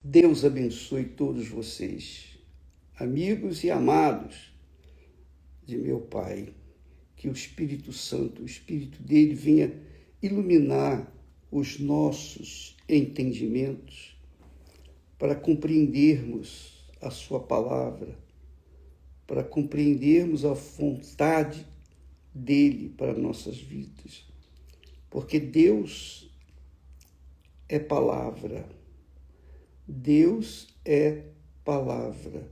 Deus abençoe todos vocês, amigos e amados de meu Pai. Que o Espírito Santo, o Espírito dele, venha iluminar os nossos entendimentos para compreendermos a sua palavra, para compreendermos a vontade dele para nossas vidas. Porque Deus é palavra. Deus é palavra.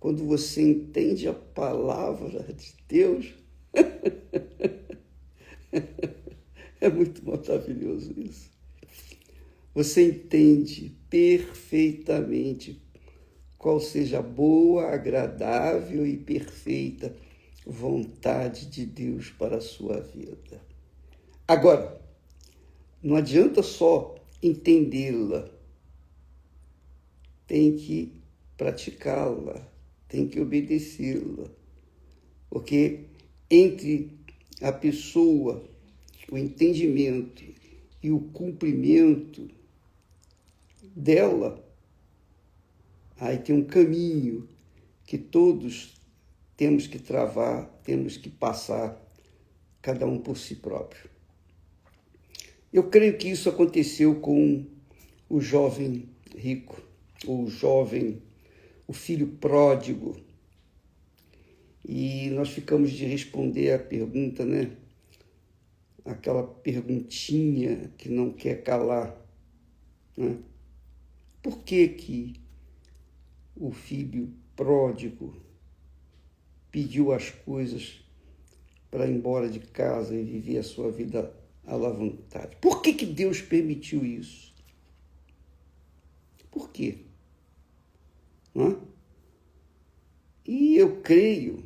Quando você entende a palavra de Deus, é muito maravilhoso isso. Você entende perfeitamente qual seja a boa, agradável e perfeita vontade de Deus para a sua vida. Agora, não adianta só entendê-la, tem que praticá-la, tem que obedecê-la, porque entre a pessoa, o entendimento e o cumprimento dela, aí tem um caminho que todos temos que travar, temos que passar, cada um por si próprio. Eu creio que isso aconteceu com o jovem rico, o filho pródigo. E nós ficamos de responder a pergunta, né? Aquela perguntinha que não quer calar, né? Por que o filho pródigo pediu as coisas para ir embora de casa e viver a sua vida à vontade? Por que Deus permitiu isso? Por quê? Não? E eu creio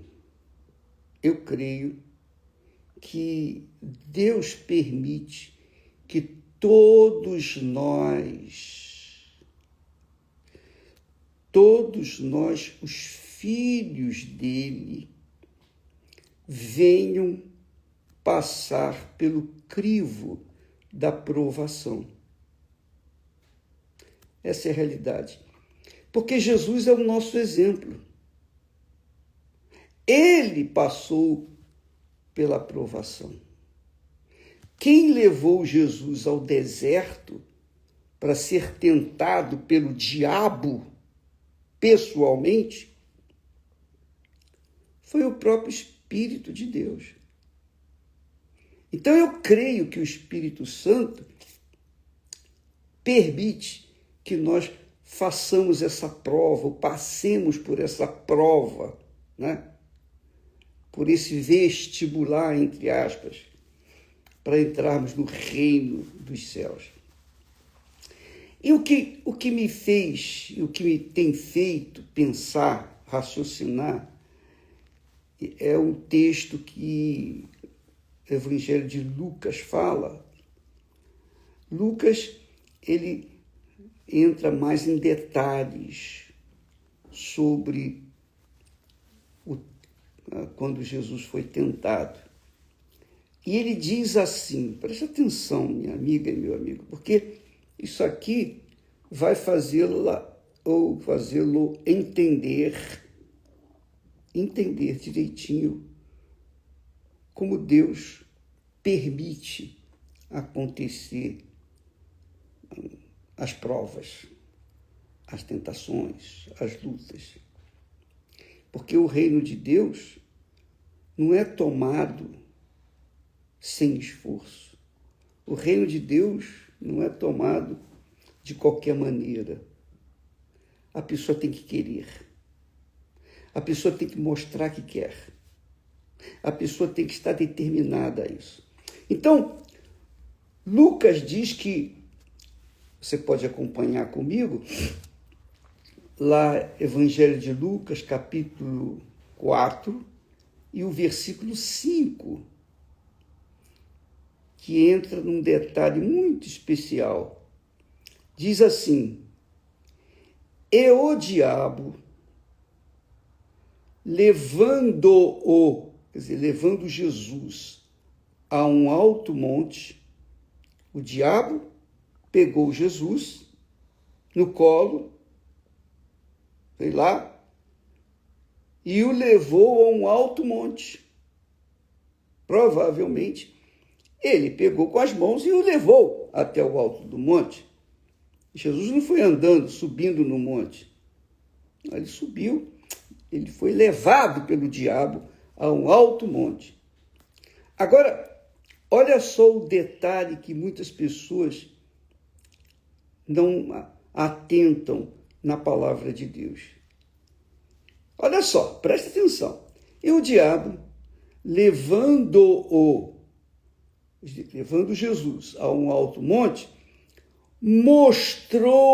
que Deus permite que todos nós, os filhos dele, venham passar pelo crivo da provação. Essa é a realidade. Porque Jesus é o nosso exemplo. Ele passou pela provação. Quem levou Jesus ao deserto para ser tentado pelo diabo pessoalmente foi o próprio Espírito de Deus. Então eu creio que o Espírito Santo permite que nós façamos essa prova, ou passemos por essa prova, né? Por esse vestibular, entre aspas, para entrarmos no reino dos céus. E o que me fez, o que me tem feito pensar, raciocinar, é um texto que o Evangelho de Lucas fala. Lucas, ele entra mais em detalhes sobre quando Jesus foi tentado. E ele diz assim, preste atenção, minha amiga e meu amigo, porque isso aqui vai fazê-lo entender direitinho como Deus permite acontecer as provas, as tentações, as lutas. Porque o reino de Deus não é tomado sem esforço. O reino de Deus não é tomado de qualquer maneira. A pessoa tem que querer. A pessoa tem que mostrar que quer. A pessoa tem que estar determinada a isso. Então, Lucas diz que, você pode acompanhar comigo, lá, Evangelho de Lucas, capítulo 4, e o versículo 5, que entra num detalhe muito especial. Diz assim: e o diabo, levando Jesus a um alto monte, o diabo pegou Jesus no colo, sei lá, e o levou a um alto monte. Provavelmente, ele pegou com as mãos e o levou até o alto do monte. Jesus não foi andando, subindo no monte. Ele subiu, ele foi levado pelo diabo a um alto monte. Agora, olha só o detalhe que muitas pessoas não atentam na palavra de Deus. Olha só, presta atenção. E o diabo, levando Jesus a um alto monte, mostrou-lhe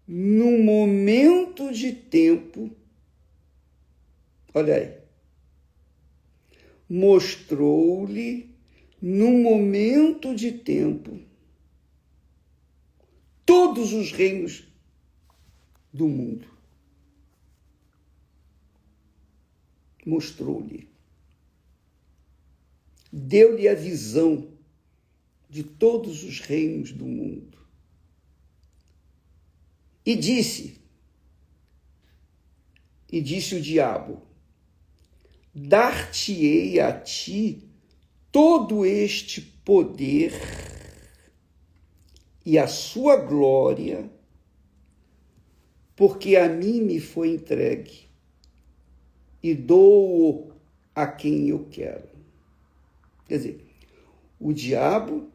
num momento de tempo, olha aí, mostrou-lhe num momento de tempo todos os reinos do mundo. Mostrou-lhe. Deu-lhe a visão de todos os reinos do mundo. E disse o diabo, dar-te-ei a ti todo este poder e a sua glória, porque a mim me foi entregue, e dou-o a quem eu quero. Quer dizer, o diabo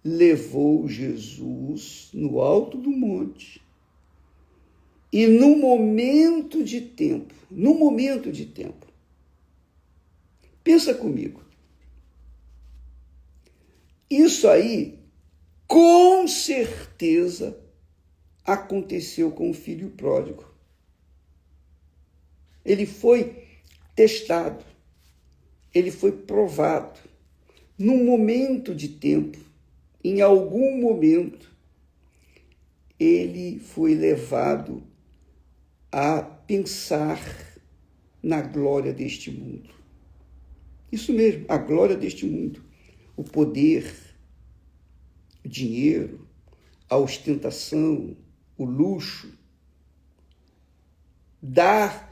levou Jesus no alto do monte e no momento de tempo, pensa comigo, isso aí com certeza aconteceu com o filho pródigo. Ele foi testado, ele foi provado num momento de tempo. Em algum momento, ele foi levado a pensar na glória deste mundo. Isso mesmo, a glória deste mundo. O poder, o dinheiro, a ostentação, o luxo. Dar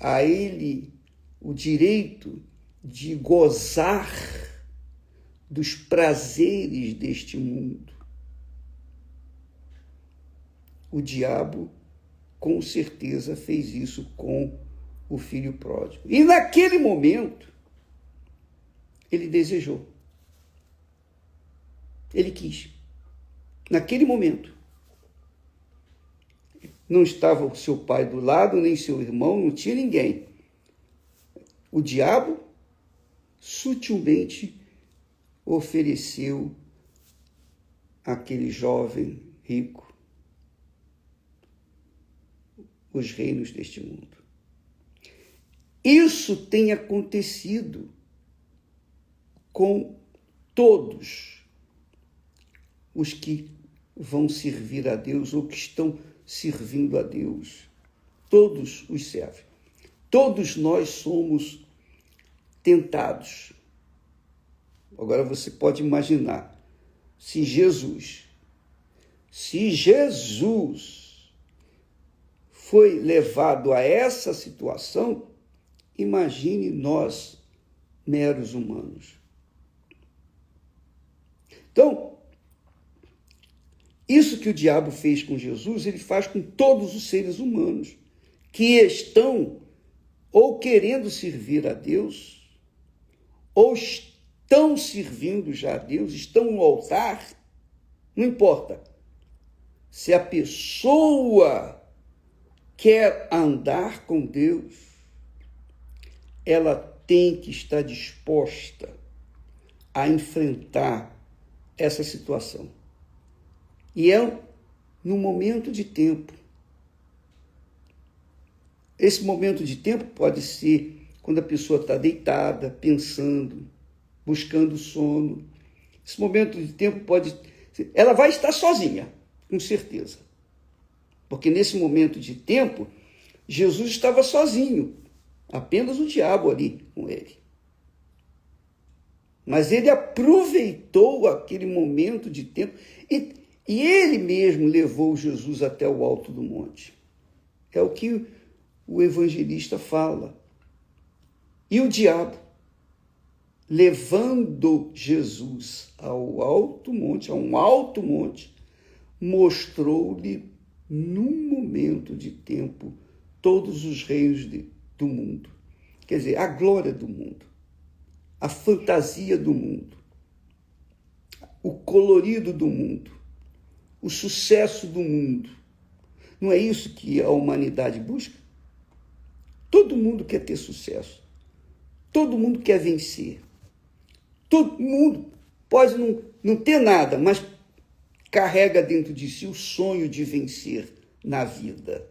a ele o direito de gozar dos prazeres deste mundo. O diabo, com certeza, fez isso com o filho pródigo. E naquele momento, ele desejou. Ele quis. Naquele momento. Não estava o seu pai do lado, nem seu irmão, não tinha ninguém. O diabo sutilmente ofereceu àquele jovem rico os reinos deste mundo. Isso tem acontecido com todos os que vão servir a Deus ou que estão servindo a Deus. Todos os servem. Todos nós somos tentados. Agora você pode imaginar, se Jesus foi levado a essa situação, imagine nós, meros humanos. Então, isso que o diabo fez com Jesus, ele faz com todos os seres humanos que estão ou querendo servir a Deus, ou estão servindo já a Deus, estão no altar, não importa. Se a pessoa quer andar com Deus, ela tem que estar disposta a enfrentar essa situação. E é num momento de tempo. Esse momento de tempo pode ser quando a pessoa está deitada, pensando, buscando sono. Esse momento de tempo pode ser... Ela vai estar sozinha, com certeza. Porque nesse momento de tempo, Jesus estava sozinho. Apenas o diabo ali com ele. Mas ele aproveitou aquele momento de tempo e ele mesmo levou Jesus até o alto do monte. É o que o evangelista fala. E o diabo, levando Jesus ao alto monte, a um alto monte, mostrou-lhe, num momento de tempo, todos os reinos do mundo. Quer dizer, a glória do mundo, a fantasia do mundo, o colorido do mundo, o sucesso do mundo. Não é isso que a humanidade busca? Todo mundo quer ter sucesso. Todo mundo quer vencer. Todo mundo pode não ter nada, mas carrega dentro de si o sonho de vencer na vida.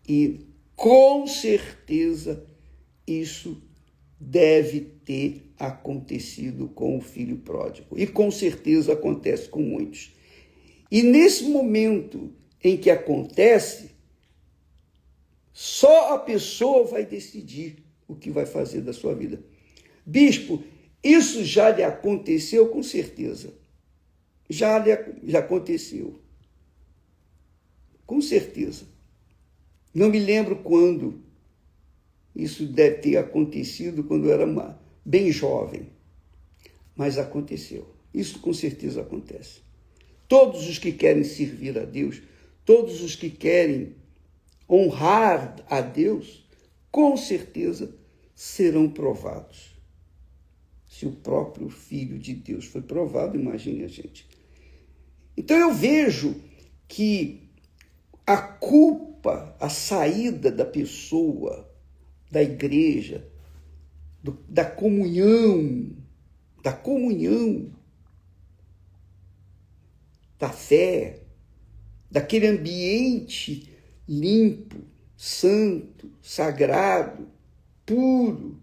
E, com certeza, isso deve ter acontecido com o filho pródigo. E, com certeza, acontece com muitos. E, nesse momento em que acontece, só a pessoa vai decidir o que vai fazer da sua vida. Bispo, isso já lhe aconteceu? Com certeza. Já aconteceu. Com certeza. Não me lembro quando. Isso deve ter acontecido quando eu era bem jovem. Mas aconteceu. Isso com certeza acontece. Todos os que querem servir a Deus, todos os que querem honrar a Deus, com certeza serão provados. Se o próprio Filho de Deus foi provado, imagine a gente. Então eu vejo que a culpa, a saída da pessoa, da igreja, da comunhão, da fé, daquele ambiente limpo, santo, sagrado, puro,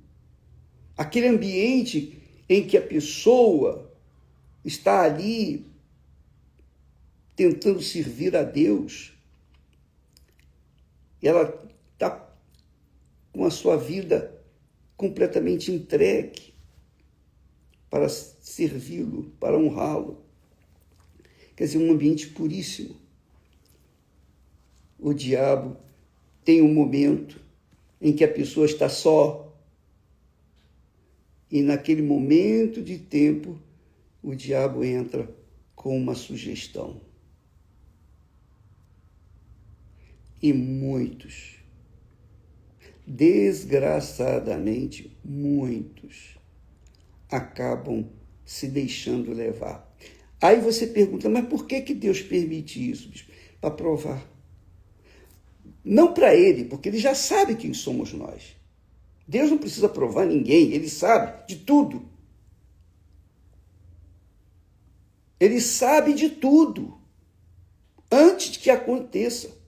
aquele ambiente em que a pessoa está ali tentando servir a Deus, ela está com a sua vida completamente entregue para servi-lo, para honrá-lo. Quer dizer, um ambiente puríssimo. O diabo tem um momento em que a pessoa está só. E naquele momento de tempo, o diabo entra com uma sugestão. E muitos, desgraçadamente, muitos, acabam se deixando levar. Aí você pergunta, mas por que Deus permite isso, bispo? Para provar. Não para ele, porque ele já sabe quem somos nós. Deus não precisa provar ninguém, ele sabe de tudo. Ele sabe de tudo, antes de que aconteça.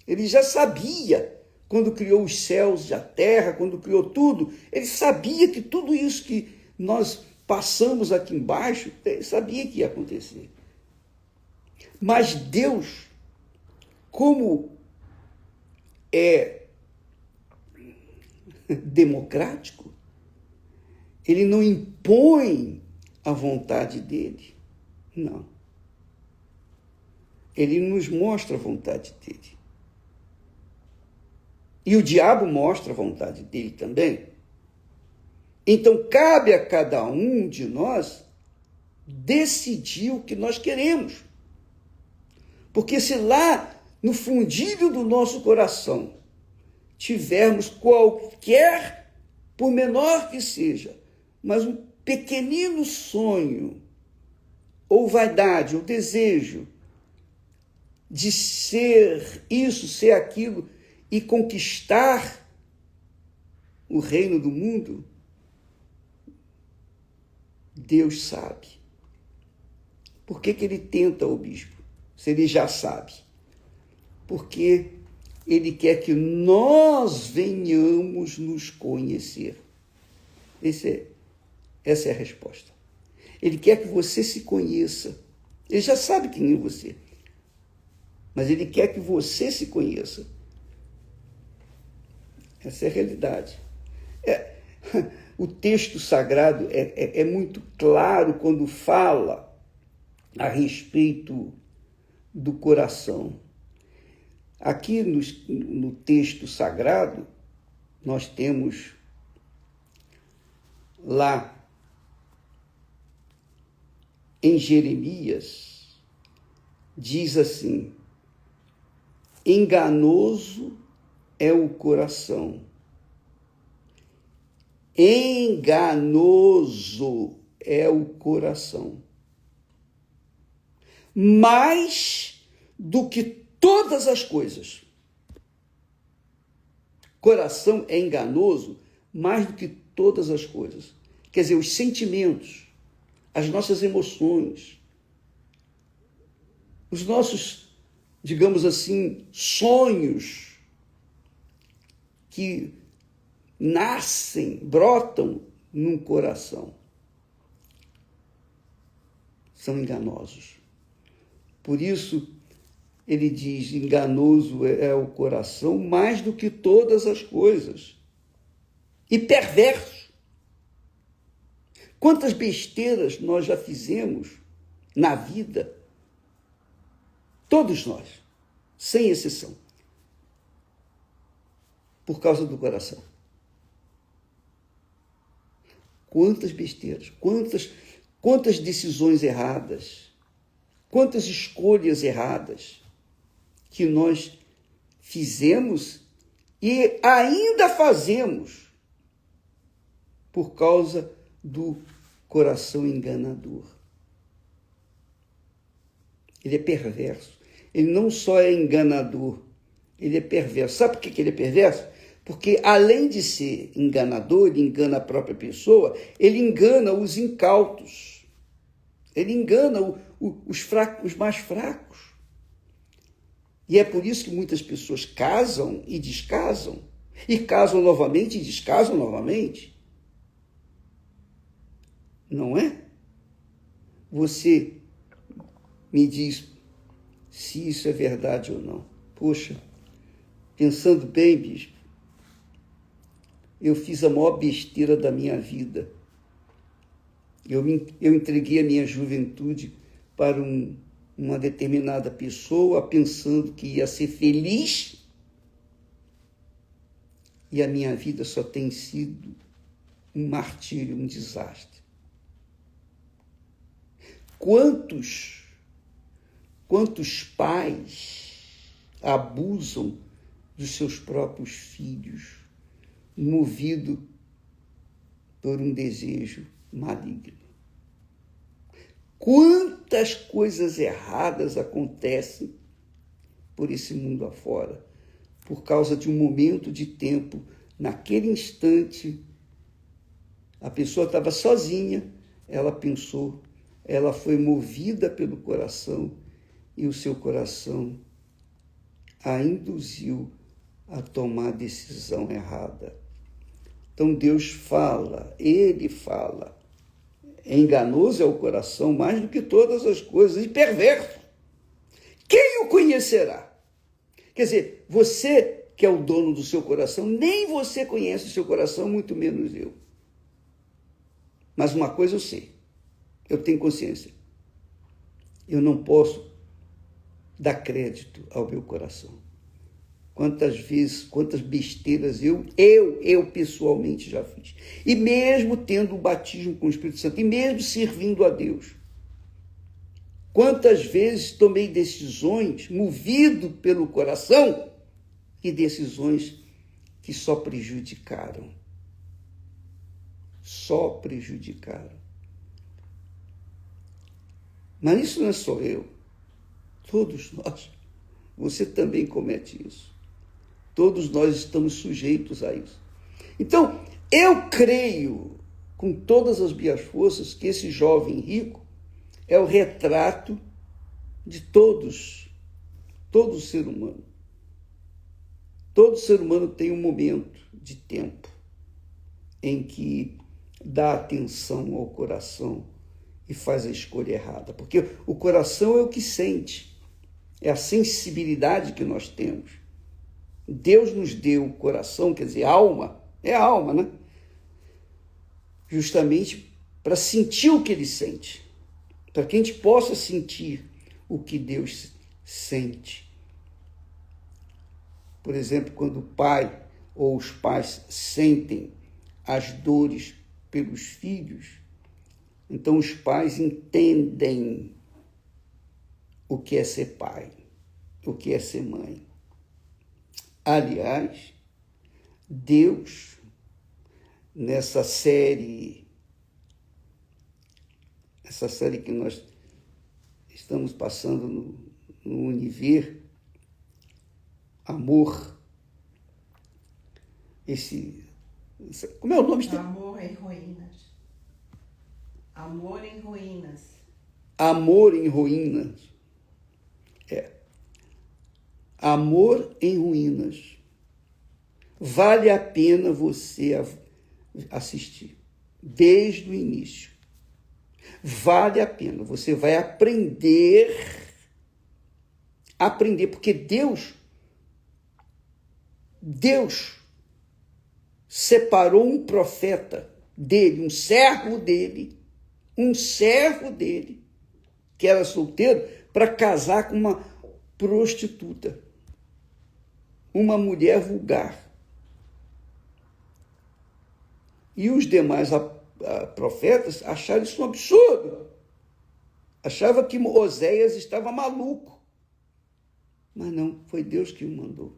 Ele já sabia, quando criou os céus e a terra, quando criou tudo, ele sabia que tudo isso que nós passamos aqui embaixo, ele sabia que ia acontecer. Mas Deus, como é democrático, ele não impõe a vontade dele. Não. Ele nos mostra a vontade dele. E o diabo mostra a vontade dele também. Então, cabe a cada um de nós decidir o que nós queremos. Porque se lá, no fundilho do nosso coração, tivermos qualquer, por menor que seja, mas um pequenino sonho, ou vaidade, ou desejo de ser isso, ser aquilo, e conquistar o reino do mundo, Deus sabe. Por que ele tenta o bispo? Se ele já sabe. Porque ele quer que nós venhamos nos conhecer. Essa é a resposta. Ele quer que você se conheça. Ele já sabe quem é você. Mas ele quer que você se conheça. Essa é a realidade. o texto sagrado é muito claro quando fala a respeito do coração. Aqui no texto sagrado, nós temos lá em Jeremias, diz assim: enganoso é o coração. Enganoso é o coração. Mais do que todas as coisas. Coração é enganoso mais do que todas as coisas. Quer dizer, os sentimentos, as nossas emoções, os nossos, digamos assim, sonhos que nascem, brotam num coração, são enganosos. Por isso, ele diz, enganoso é o coração mais do que todas as coisas. E perverso. Quantas besteiras nós já fizemos na vida? Todos nós, sem exceção. Por causa do coração. Quantas besteiras, quantas decisões erradas, quantas escolhas erradas que nós fizemos e ainda fazemos por causa do coração enganador. Ele é perverso. Ele não só é enganador, ele é perverso. Sabe por que ele é perverso? Porque, além de ser enganador, ele engana a própria pessoa, ele engana os incautos. Ele engana os fracos, os mais fracos. E é por isso que muitas pessoas casam e descasam, e casam novamente e descasam novamente. Não é? Você me diz se isso é verdade ou não. Poxa, pensando bem, bispo, eu fiz a maior besteira da minha vida. Eu entreguei a minha juventude para uma determinada pessoa, pensando que ia ser feliz, e a minha vida só tem sido um martírio, um desastre. Quantos pais abusam dos seus próprios filhos, movido por um desejo maligno? Quantas coisas erradas acontecem por esse mundo afora, por causa de um momento de tempo. Naquele instante, a pessoa estava sozinha, ela pensou, ela foi movida pelo coração, e o seu coração a induziu a tomar a decisão errada. Então Deus fala, ele fala, enganoso é o coração mais do que todas as coisas, e perverso. Quem o conhecerá? Quer dizer, você que é o dono do seu coração, nem você conhece o seu coração, muito menos eu. Mas uma coisa eu sei, eu tenho consciência. Eu não posso dar crédito ao meu coração. Quantas vezes, quantas besteiras eu pessoalmente já fiz. E mesmo tendo o batismo com o Espírito Santo, e mesmo servindo a Deus, quantas vezes tomei decisões movido pelo coração e decisões que só prejudicaram. Só prejudicaram. Mas isso não é só eu. Todos nós. Você também comete isso. Todos nós estamos sujeitos a isso. Então, eu creio, com todas as minhas forças, que esse jovem rico é o retrato de todo ser humano. Todo ser humano tem um momento de tempo em que dá atenção ao coração e faz a escolha errada. Porque o coração é o que sente, é a sensibilidade que nós temos. Deus nos deu o coração, quer dizer, alma, é a alma, né? justamente para sentir o que ele sente, para que a gente possa sentir o que Deus sente. Por exemplo, quando o pai ou os pais sentem as dores pelos filhos, então os pais entendem o que é ser pai, o que é ser mãe. Aliás, Deus, nessa série, que nós estamos passando no Univer, Amor, como é o nome? Amor em Ruínas. Amor em Ruínas. Amor em Ruínas. Amor em Ruínas. Vale a pena você assistir, desde o início. Vale a pena, você vai aprender, porque Deus separou um profeta dele, um servo dele, que era solteiro, para casar com uma prostituta, uma mulher vulgar. E os demais profetas acharam isso um absurdo. Achava que Oséias estava maluco. Mas não, foi Deus que o mandou.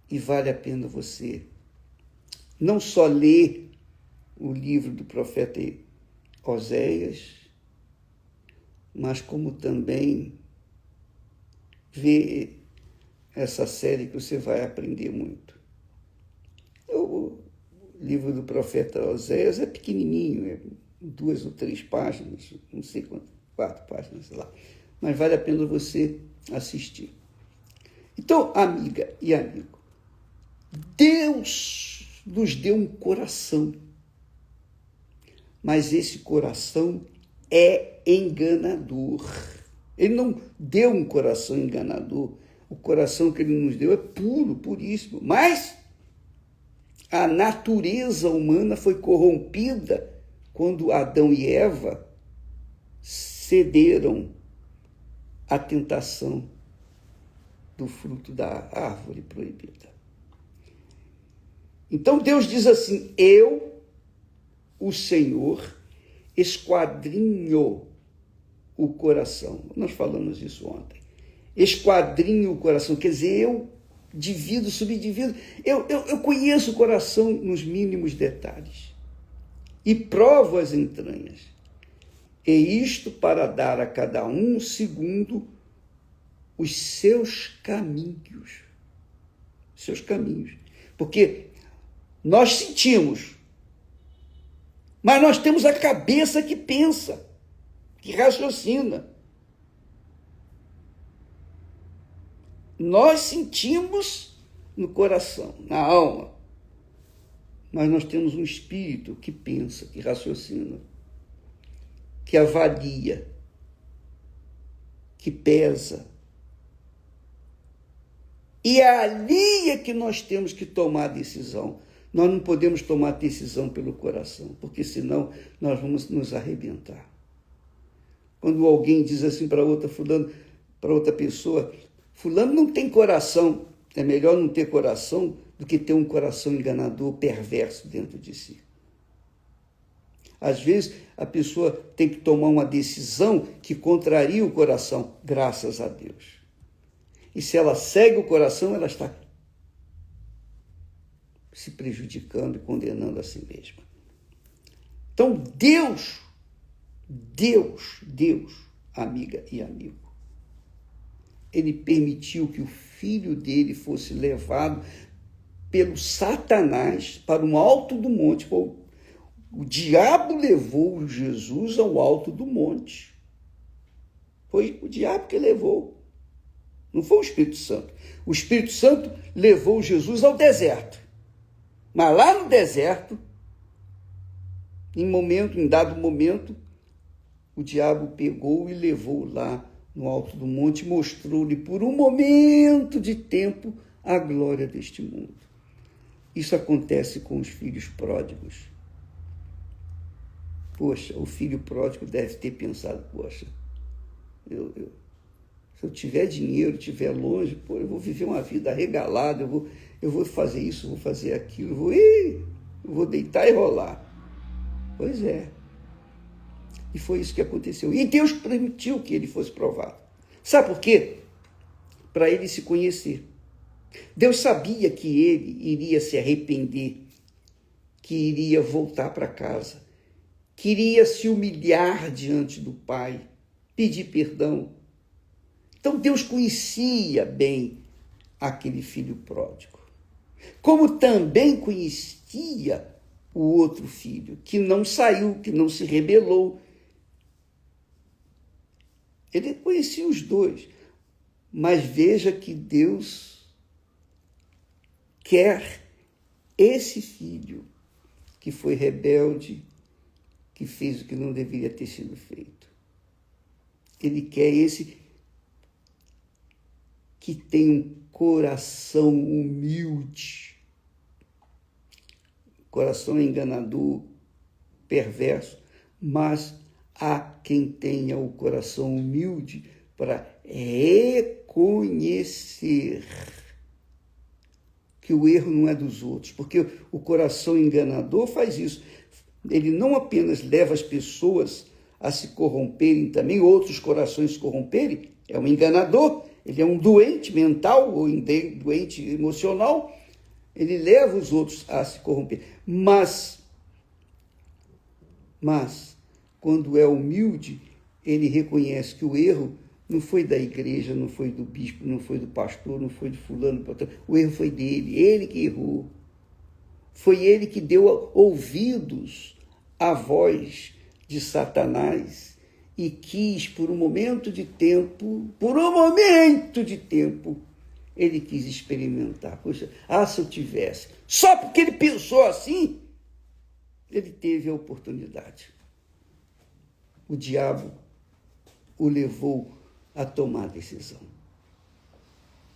E vale a pena você não só ler o livro do profeta Oséias, mas como também ver essa série que você vai aprender muito. O livro do profeta Oséias é pequenininho, é 2 ou 3 páginas, não sei quanto, 4 páginas, sei lá. Mas vale a pena você assistir. Então, amiga e amigo, Deus nos deu um coração, mas esse coração é enganador. Ele não deu um coração enganador. O coração que ele nos deu é puro, puríssimo. Mas a natureza humana foi corrompida quando Adão e Eva cederam à tentação do fruto da árvore proibida. Então Deus diz assim: eu, o Senhor, esquadrinho o coração. Nós falamos isso ontem. Esquadrinho o coração, quer dizer, eu divido, subdivido. Eu conheço o coração nos mínimos detalhes e provo as entranhas. E isto para dar a cada um segundo os seus caminhos. Seus caminhos. Porque nós sentimos, mas nós temos a cabeça que pensa, que raciocina. Nós sentimos no coração, na alma, mas nós temos um espírito que pensa, que raciocina, que avalia, que pesa. E é ali é que nós temos que tomar a decisão. Nós não podemos tomar decisão pelo coração, porque senão nós vamos nos arrebentar. Quando alguém diz assim para outra pessoa, fulano não tem coração, é melhor não ter coração do que ter um coração enganador, perverso dentro de si. Às vezes, a pessoa tem que tomar uma decisão que contraria o coração, graças a Deus. E se ela segue o coração, ela está se prejudicando e condenando a si mesma. Então, Deus, amiga e amigo, ele permitiu que o filho dele fosse levado pelo Satanás para o alto do monte. O diabo levou Jesus ao alto do monte. Foi o diabo que levou. Não foi o Espírito Santo. O Espírito Santo levou Jesus ao deserto. Mas lá no deserto, em dado momento, o diabo pegou e levou lá no alto do monte, mostrou-lhe por um momento de tempo a glória deste mundo. Isso acontece com os filhos pródigos. Poxa, o filho pródigo deve ter pensado, poxa, se eu tiver dinheiro, estiver longe, pô, eu vou viver uma vida regalada, eu vou fazer isso, vou fazer aquilo, eu vou deitar e rolar. Pois é. E foi isso que aconteceu. E Deus permitiu que ele fosse provado. Sabe por quê? Para ele se conhecer. Deus sabia que ele iria se arrepender, que iria voltar para casa, que iria se humilhar diante do Pai, pedir perdão. Então Deus conhecia bem aquele filho pródigo. Como também conhecia o outro filho, que não saiu, que não se rebelou. Ele conhecia os dois. Mas veja que Deus quer esse filho que foi rebelde, que fez o que não deveria ter sido feito. Ele quer esse que tem um coração humilde, coração enganador, perverso, mas há quem tenha o coração humilde para reconhecer que o erro não é dos outros, porque o coração enganador faz isso. Ele não apenas leva as pessoas a se corromperem também, outros corações se corromperem, é um enganador, ele é um doente mental ou doente emocional, ele leva os outros a se corromper. Mas, quando é humilde, ele reconhece que o erro não foi da igreja, não foi do bispo, não foi do pastor, não foi do fulano, o erro foi dele, ele que errou. Foi ele que deu ouvidos à voz de Satanás e quis, por um momento de tempo, ele quis experimentar. Poxa, se eu tivesse. Só porque ele pensou assim, ele teve a oportunidade. O diabo o levou a tomar a decisão.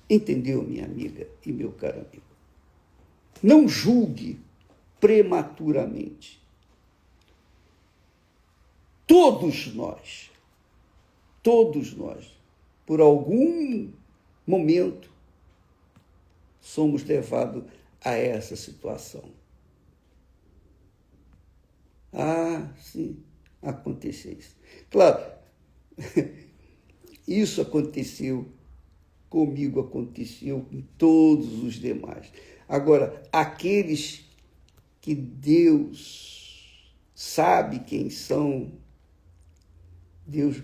Entendeu, minha amiga e meu caro amigo? Não julgue prematuramente. Todos nós, por algum momento, somos levados a essa situação. Sim, aconteceu isso. Claro, isso aconteceu comigo, aconteceu com todos os demais. Agora, aqueles que Deus sabe quem são, Deus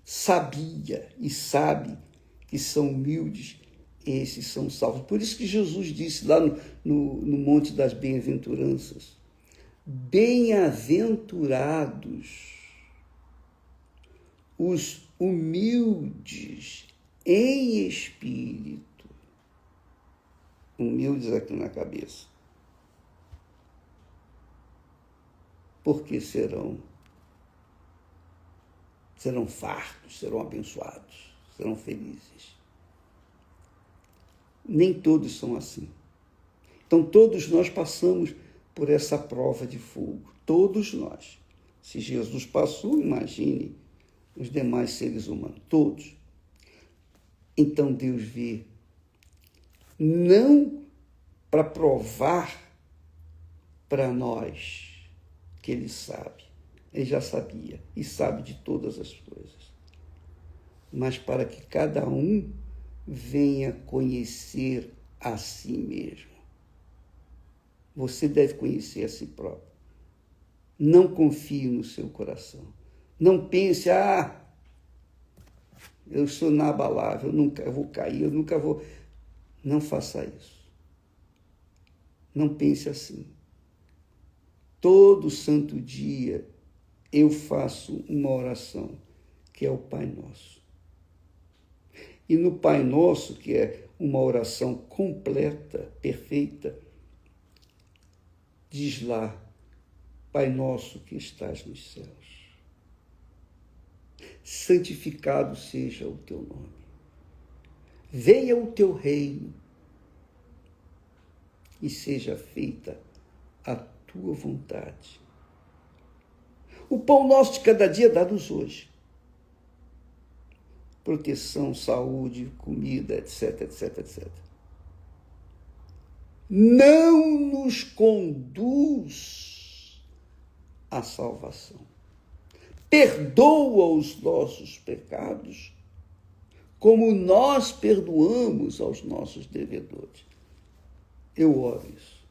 sabia e sabe que são humildes, esses são salvos. Por isso que Jesus disse lá no Monte das Bem-aventuranças, bem-aventurados os humildes em espírito, humildes aqui na cabeça, porque serão fartos, serão abençoados, serão felizes. Nem todos são assim. Então, todos nós passamos por essa prova de fogo. Todos nós. Se Jesus passou, imagine os demais seres humanos. Todos. Então, Deus vê. Não para provar para nós que Ele sabe. Ele já sabia e sabe de todas as coisas. Mas para que cada um venha conhecer a si mesmo. Você deve conhecer a si próprio. Não confie no seu coração. Não pense, eu sou inabalável, eu nunca vou cair, eu nunca vou... Não faça isso. Não pense assim. Todo santo dia eu faço uma oração, que é o Pai Nosso. E no Pai Nosso, que é uma oração completa, perfeita, diz lá, Pai Nosso que estás nos céus, santificado seja o teu nome. Venha o teu reino. e seja feita a tua vontade. O pão nosso de cada dia dá-nos hoje. Proteção, saúde, comida, etc, etc, etc. Não nos conduz à salvação. Perdoa os nossos pecados, como nós perdoamos aos nossos devedores. Eu oro isso.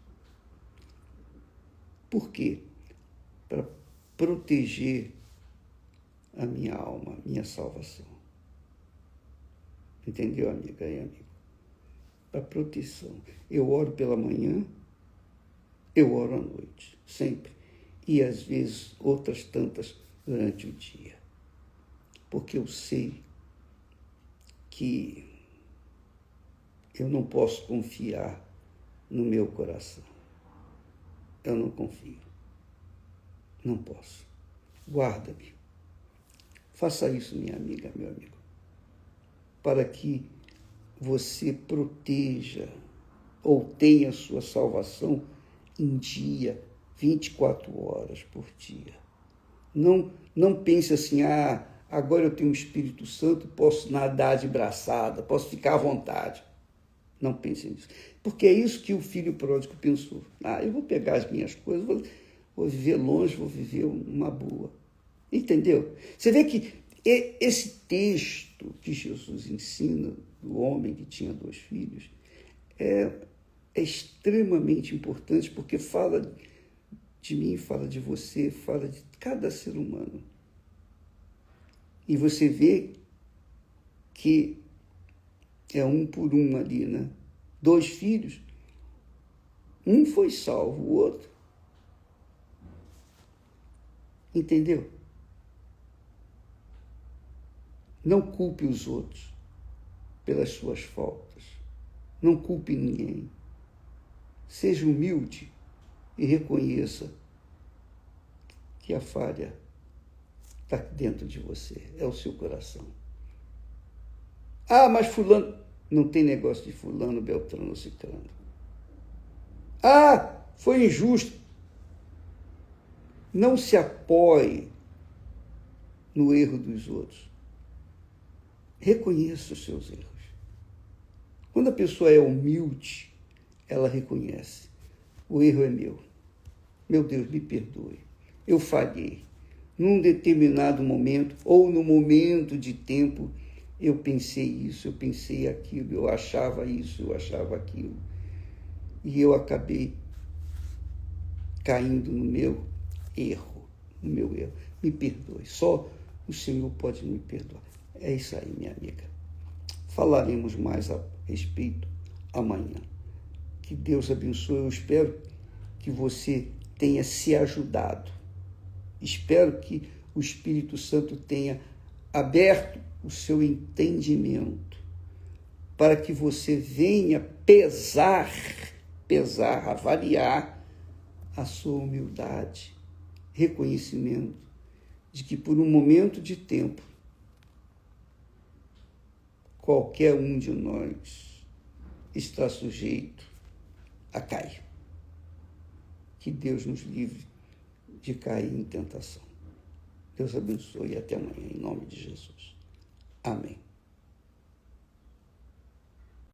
Por quê? Para proteger a minha alma, a minha salvação. Entendeu, amiga e amigo? Para proteção. Eu oro pela manhã, eu oro à noite, sempre. E às vezes outras tantas durante o dia. Porque eu sei que eu não posso confiar no meu coração. Eu não confio. Não posso. Guarda-me. Faça isso, minha amiga, meu amigo, para que você proteja ou tenha sua salvação em dia, 24 horas por dia. Não pense assim, agora eu tenho o Espírito Santo, posso nadar de braçada, posso ficar à vontade. Não pense nisso. Porque é isso que o filho pródigo pensou. Eu vou pegar as minhas coisas, vou viver longe, vou viver uma boa. Entendeu? Você vê que esse texto que Jesus ensina do homem que tinha 2 filhos é extremamente importante, porque fala de mim, fala de você, fala de cada ser humano. E você vê que é um por um ali, né? 2 filhos, um foi salvo, o outro. Entendeu? Não culpe os outros pelas suas faltas. Não culpe ninguém. Seja humilde e reconheça que a falha está dentro de você, é o seu coração. Mas fulano, não tem negócio de fulano, beltrano, ciclano. Foi injusto. Não se apoie no erro dos outros. Reconheça os seus erros. Quando a pessoa é humilde, ela reconhece. O erro é meu. Meu Deus, me perdoe. Eu falhei. Num determinado momento, ou no momento de tempo, eu pensei isso, eu pensei aquilo, eu achava isso, eu achava aquilo. E eu acabei caindo no meu erro. Me perdoe. Só o Senhor pode me perdoar. É isso aí, minha amiga. Falaremos mais a respeito amanhã. Que Deus abençoe. Eu espero que você tenha se ajudado. Espero que o Espírito Santo tenha aberto o seu entendimento para que você venha pesar, avaliar a sua humildade, reconhecimento de que por um momento de tempo qualquer um de nós está sujeito a cair. Que Deus nos livre de cair em tentação. Deus abençoe e até amanhã, em nome de Jesus. Amém.